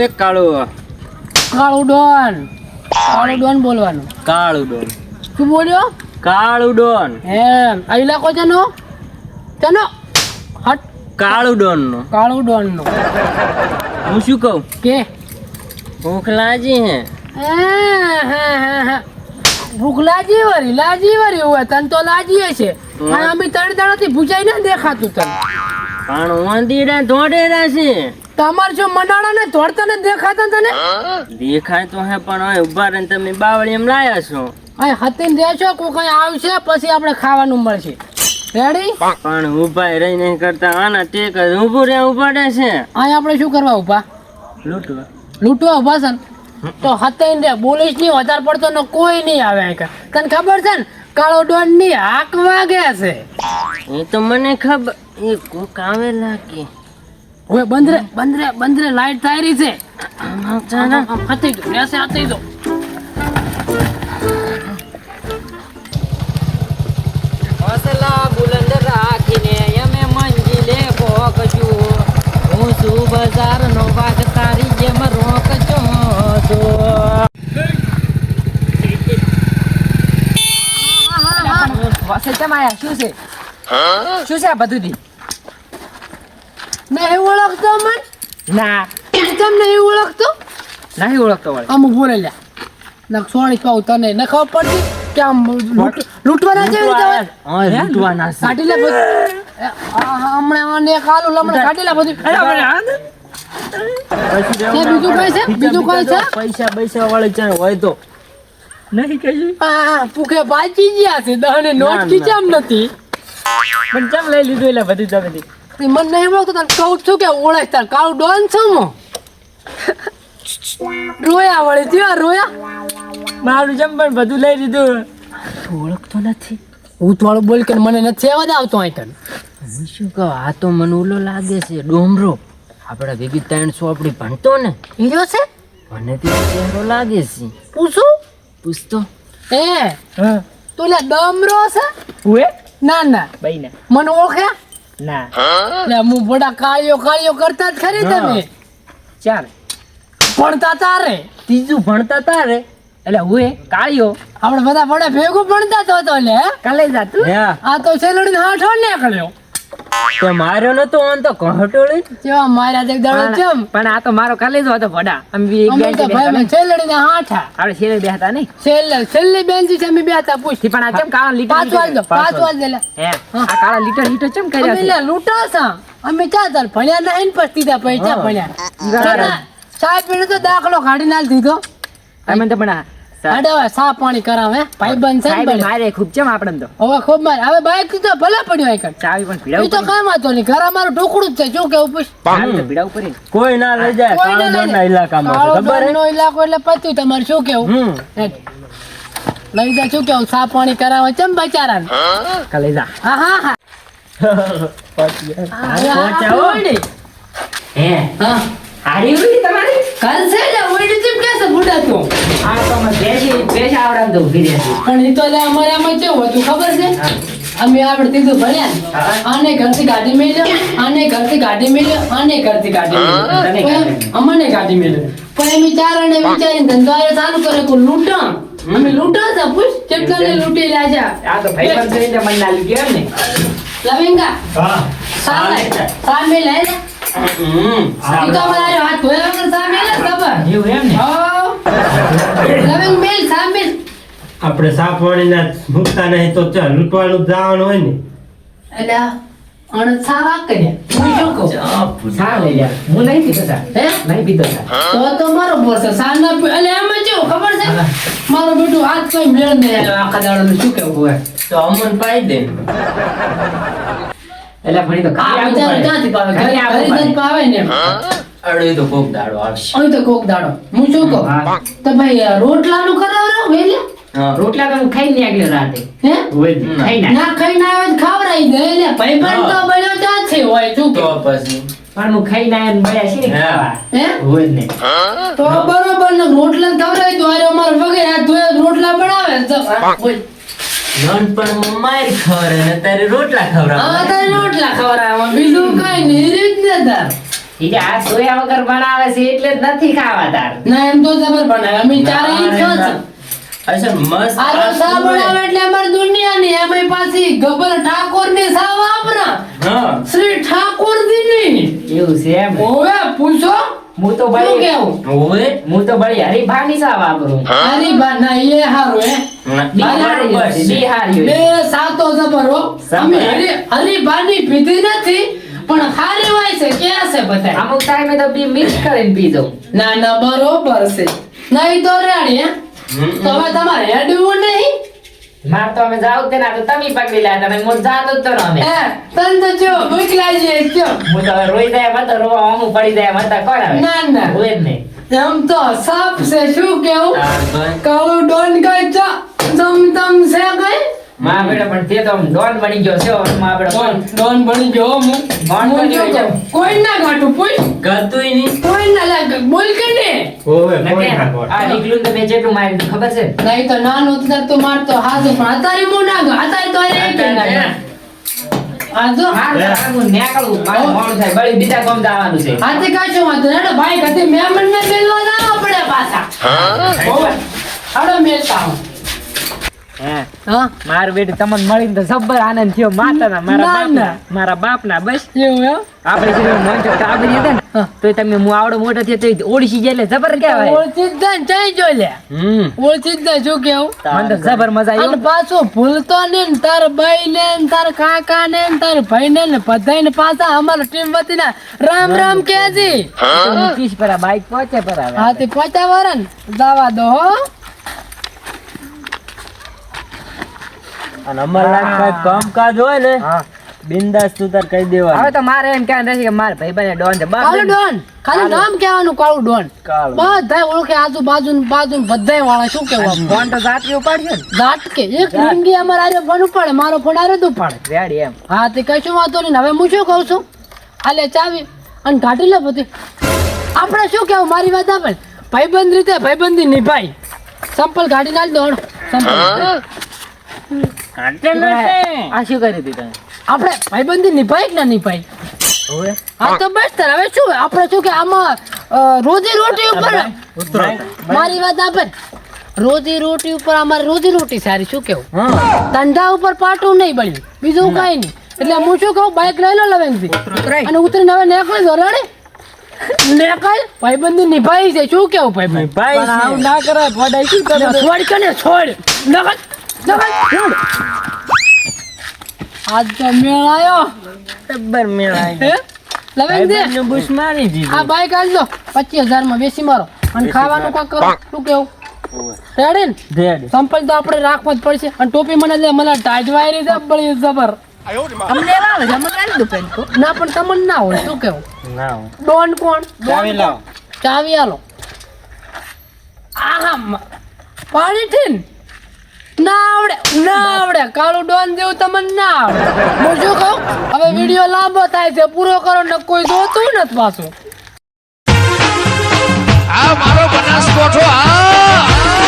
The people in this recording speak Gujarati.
એક કાળું ડોન બોલવાનું. કાળું ડોન. શું બોલ્યો? કાળું ડોન. એમ આ ઇલાકો છે તેનો હટ. કાળું ડોન નો. કાળું ડોન નો. હું શું કહું કે ભૂખ લાગી હે. ભૂખ લાજી વરી હોય તને તો લાજી છે. અને અમે ત્રણ દાડાથી ભૂજાઈ ના દેખાતું તને. પણ વાંદીડા ધોડેરા છે. તમાર જો મનાળા ને ધોડતા ને દેખાતા તને દેખાય તો હે પણ હવે ઉભા રહીને તમે બાવળી એમ લાયા છો. અહીં હતીને રહેશો કોઈ કઈ આવશે પછી આપણે ખાવાનું મળશે. રેડી? પણ ઉભા રહી નહીં કરતા આના ટેક જ ઊભું રહેવું પડે છે. અહીં આપણે શું કરવા ઉભા? લૂંટવા ઉભા છે ને? તો હતીને રે બોલીશ નહીં વધારે પડતો ને કોઈ નહીં આવે અહીં. તને ખબર છે ને કાળો ડોન ની હાક વાગે છે. એ તો મને ખબર. એ કોક આવે લાગે. હવે બંદરે લાઈટ થાય રહી છે. હતી દો રહેશે હતી દો. હસલા બુલંદ રાખીને અમે મંજિલે પહોંચશું. હું છું બજારનો વાઘ તારી જેમ રોકજો છો. શું છે આ બધું? નહીં ઓળખતો મન? ના કેમ નહીં ઓળખતો? નહીં ઓળખતો વળી. આમ બોલે લ્યા ના સોળી કહું તને ન ખબર પડતી કે આમ લૂંટવાના છે. લૂંટવાના છે. કાઢી લે બધું. હમણાં આને કાલું લમણે કાઢી લે બધું. બીજું કઈ છે? પૈસા વાળી ચાલ હોય તો નહીં કઈ. ભૂખે બાજી ગયા છે દહને નોટ ખીચામ નથી પણ ચમ લઈ લીધું એટલે બધી તમે મને નહીં ઓળખતો તને કહું છું કે ઓળખતા કાળું ડોન છો મો રોયા વળી થયો રોયા મારું જમ પણ બધું લઈ લીધું. ઓળખતો નથી. હું થોડું બોલ કે મને નથી અવાજ આવતો અહીં તને. હું શું કહું આ તો મને ઓલો લાગે છે ડોમરો. આપડા ભેગી 300 આપડી ભણતો ને હીરો છે. મને તો ચહેરો લાગે છે. પૂછતો એ તું લે ડમરો છે? હુએ ના ભાઈ મને ઓળખે ના. લે હું બડા કાળિયો કરતા જ ખરી તમે. ચાર ભણતા તારે ત્રીજું ભણતા તારે એટલે હુએ કાળિયો આપણે બધા બડા ભેગું ભણતા તો લે કાલે જાતું. આ તો સેલડી હાઠો નીકળ્યો. તો માર્યો નતો ઓન તો કહટોળી કેવા માર્યા દેખ દાડો ચમ. પણ આ તો મારો કાલે જ હતો ભડા. અમે અમે તો ભાઈ મે સેલડી ના હાઠા આપણે છેલ્લે બેહતા નહીં. છેલ્લી બેન્ચ છે અમે બેઠા પૂછતી પણ આ ચમ કાળા લીટર પાંચ વાળ દે લે. હે આ કાળા લીટર ચમ કર્યા અમે લે લૂંટા સા અમે ચા તાર ભણ્યા નહીં પસ્તીતા પૈસા ભણ્યા. સાહેબ મેને તો દાખલો કાઢી નાલ દીધો. અમે તો પણ અડવા સા પાણી કરાવે ભાઈ બંધ છે ને મારે ખૂબ ચમ આપણને તો હવે ખૂબ માર હવે બાઈક તો ભલે પડ્યો આઈ કર ચાવી પણ ભીડાવ તો કામ આતો નહીં ઘર અમારું ઢોકડું જ છે શું કેવું પૂછ ભીડાવ પર કોઈ ના લઈ જાય. કાળો ડોનના ઇલાકામાં ખબર હે? નો ઇલાકો એટલે પત્યું તમારે શું કેવું લઈ જા શું કેવું સા પાણી કરાવે ચમ બચારાને કાલે જા. હા પહોંચાવો હે હા હારી ઉડી તમારી કાલ છે ને ઓઈડી ચીપ કે છે બુડા તું આ તો મને પેશા આવડામ તો ઉભી રહેતી. પણ ઈ તો લે અમારે આમાં કેવું હતું ખબર છે અમે આપણે દીધું ભણ્યા આને ઘરથી ગાડી મેલ્યો આને ઘરથી ગાડી મેલ્યો આને ઘરથી ગાડી મેલ્યો અમને ગાડી મેલ્યો પણ અમે ચારણે વિચારીને ધંધો આયો ચાલુ કર્યો તો લૂંટા અમે લૂંટા હતા પૂછ કેટલાને લૂંટી લાજા. આ તો ભાઈ પણ જોઈને મન ના લીધું એમ ને. લવિંગા હા સામે લે ઈ તો મારો હાથ ધોયા વગર સામે લે ખબર એવું એમ ને. લવિંગ મેલ સામે આપણે સાપ વાળીને મૂકતા નહીં તો ચાલ લૂંટવાનું જવાનું હોય ને એટલે અણ સાવા કર્યા હું શું કહું સા લઈ લે. હું નહીં પીતો સા. હે નહીં પીતો સા. તો મારો બોસ સાના એટલે એમાં કેવું ખબર છે મારો બેટું હાથ કઈ મેળ નહીં આવ્યો આખા દાડાનું શું કેવું હોય તો અમન પાઈ દે. એટલે ભણી તો આ બિચારો ક્યાંથી પાવે ઘરે જ પાવે ને અડે તો કોક દાડો આવશે. અહીં તો કોક દાડો હું શું કહું તો ભાઈ રોટલાનું કરાવરો વેલે રોટલા તો ખાઈને આગળ રાતે હે ખાઈને ના ખાઈ ના આવે ખવરાઈ દે એટલે ભાઈ પણ તો બળ્યો ચાચે હોય શું તો કે પછી પણ હું ખાઈને આયા ને મળ્યા છે ને ખાવા. હે હોય જ ને. તો બરોબર ને રોટલા ખવરાઈ તો અરે અમાર વગર હાથ ધોયા રોટલા બનાવે તો બોલ નાનપણ માર ખવરે ને તારે રોટલા ખવરાવે. આ તારે રોટલા ખવરાવે બીજું કઈ નહીં રીત ને તાર ઈ જે આ સોયા વગર બનાવે છે એટલે જ નથી ખાવા તાર. ના એમ તો જબર બનાવે અમે ચારે ઈ જ ખાશું. અચ્છા મસ્ત આ રસા બનાવે એટલે અમારી દુનિયાની એમાંય પાછી ગબર ઠાકોરની સા વાપરા હા શ્રી ઠાકોરજીની. એવું છે એમ. ઓવે પૂછો હું તો શું બળી કેવું ઓવે હું તો બળી હરીફાની સા વાપરું. અરે બા ના એ હારું હે બિહારી બરાબર છે, છે. બિહારી બે હોય. સાતો જબર હો. અમે હરીબાની પીધી નથી પણ હારી હોય છે ક્યાં છે બધાય. અમુક ટાઈમે તો બી મિક્સ કરીને પી જાઉં. ના ના બરોબર છે નહીં તો રેડી હે તો હવે તમારે હેડવું નહીં માર તો અમે જાવ તે ના તો તમે પકડી લ્યા તમે મોર જાતો જ તો ન અમે. હે તન તો જો ભૂખ લાગી છે જો. હું તો હવે રોઈ જાય મત રોવા અમુક પડી જાય મત કોણ આવે. ના ના હોય જ નહીં. એમ તો સાપ છે શું કેવું તાર ભાઈ કાળું ડોન કઈ ચા તમ તમ છે કઈ માં બેટા પણ તે તો આમ ડોન બની ગયો છે હવે માં બેટા ડોન ડોન બની ગયો હું ડોન હું બની જો ગયો. કહું, કોઈ ના ગાટું પૂછ ગતુંય નહીં કોઈ ના લાગે બોલ કે ને ઓવે નકે કોઈ ના કોટ. આ નીકળ્યું તો મેં જેટલું માર્યું તું ખબર છે. નહીં તો નાનો ઉતર તો મારતો હાથ પણ અત્યારે હું ના ગયો અત્યારે તો અરે એક ના ગયો આ જો માર તો હું નીકળું મારું મોડું થાય બળી બીજા ગામ જવાનું છે. હાથે કાચો વાંધો હેડો ભાઈ કતે મહેમાન ને મેલવા ના આપણે પાછા હોવે હાડો મેલતા આવો. હે હા મારું બેટું તમને મળીને તો જબ્બર આનંદ થયો માતાના મારા બાપના બસ એવું એમ આપણે જે મન તો કાબરી હતા ને તો તમે હું આવડો મોટો થયો તો ઓડિશી જાય એટલે જબર કહેવાય. ઓળખી જ જાય ને ચાઈ જો લે ઓળખી જ જાય શું કેવું મને તો જબર મજા અને આવી. પાછો ભૂલતો ને તાર બાઈ ને તાર કાકા ને તાર ભાઈ ને બધાય ને પાછા અમારા ટીમ વતી ના રામ રામ કેજી મૂકીશ પર આ બાઈક પહોંચે પર આવે. હા તે પચા વરન જવા દો હો અને અમારા લાઈફ કામકાજ હોય ને બિંદાસ તું તાર કહી હવે દેવાનું તો મારે એમ કહેવાનું રહેશે કે મારા ભાઈ બને ડોન છે બાપ કાળું ડોન ખાલી નામ કહેવાનું કાળું ડોન કાળું. બધાય ઓળખે આજુબાજુ બાજુ બધાય વાળા શું કેવું ફોન તો જાતી ઉપાડશે ને ઝાટકે એક લિંગી અમારે આરે ફોન ઉપાડે મારો ફોન આરે તું પાડે રેડી એમ. હા તે કશું વાંધો નહીં હવે હું શું કહું છું આલે ચાવી અને કાઢી લે બધી આપણે શું કેવું મારી વાત આપે ભાઈબંધ રીતે ભાઈબંધી નિભાઈ સંપલ કાઢી નાખ દો હળો. સંપલ આ શું કરી દીધું આપણે ભાઈબંધી નિભાઈ કે ના નિભાઈ હવે હા તો બસ તાર હવે શું આપણે શું કે આમાં રોજી રોટી ઉપર મારી વાત આપે રોજી રોટી ઉપર અમારે રોજી રોટી સારી શું કેવું ધંધા ઉપર પાટું નહીં બળ્યું બીજું કઈ નહીં એટલે હું શું કહું બાઈક લઈ લો લવેનથી અને ઉતરીને હવે નીકળી દો રેડે નીકળ ભાઈબંધી નિભાઈ છે શું કેવું ભાઈબંધ ભાઈ પણ આવું ના કરાય ફોડાઈ શું કરે છોડ કે ને છોડ નીકળ નીકળ આજ તો મેળ આવ્યો જબ્બર મેળાય હે લવેનથી ભાઈબંધનું બુશ મારી આ દીધું બાઈક આલ દો 25,000 માં બેસી મારો અને ખાવાનું કાંક કરો શું કેવું રેડી ને રેડી સંપલ તો આપણે રાખવા જ પડશે અને ટોપી મને લે મને ટાઈટ વાયરી છે બળી જબર અમને આવે છે અમને આલી દો પેન ના પણ તમને ના હોય શું કેવું ના હોય. ડોન કોણ ચાવી લાવો. ચાવી આલો આહા પાણી થી ના આવડે કાળું ડોન જેવું તમને ના આવડે હું શું કહું હવે વિડીયો લાંબો થાય છે પૂરો કરો ને કોઈ જોતું નથી પાછું આ મારો બનાસકોઠો આ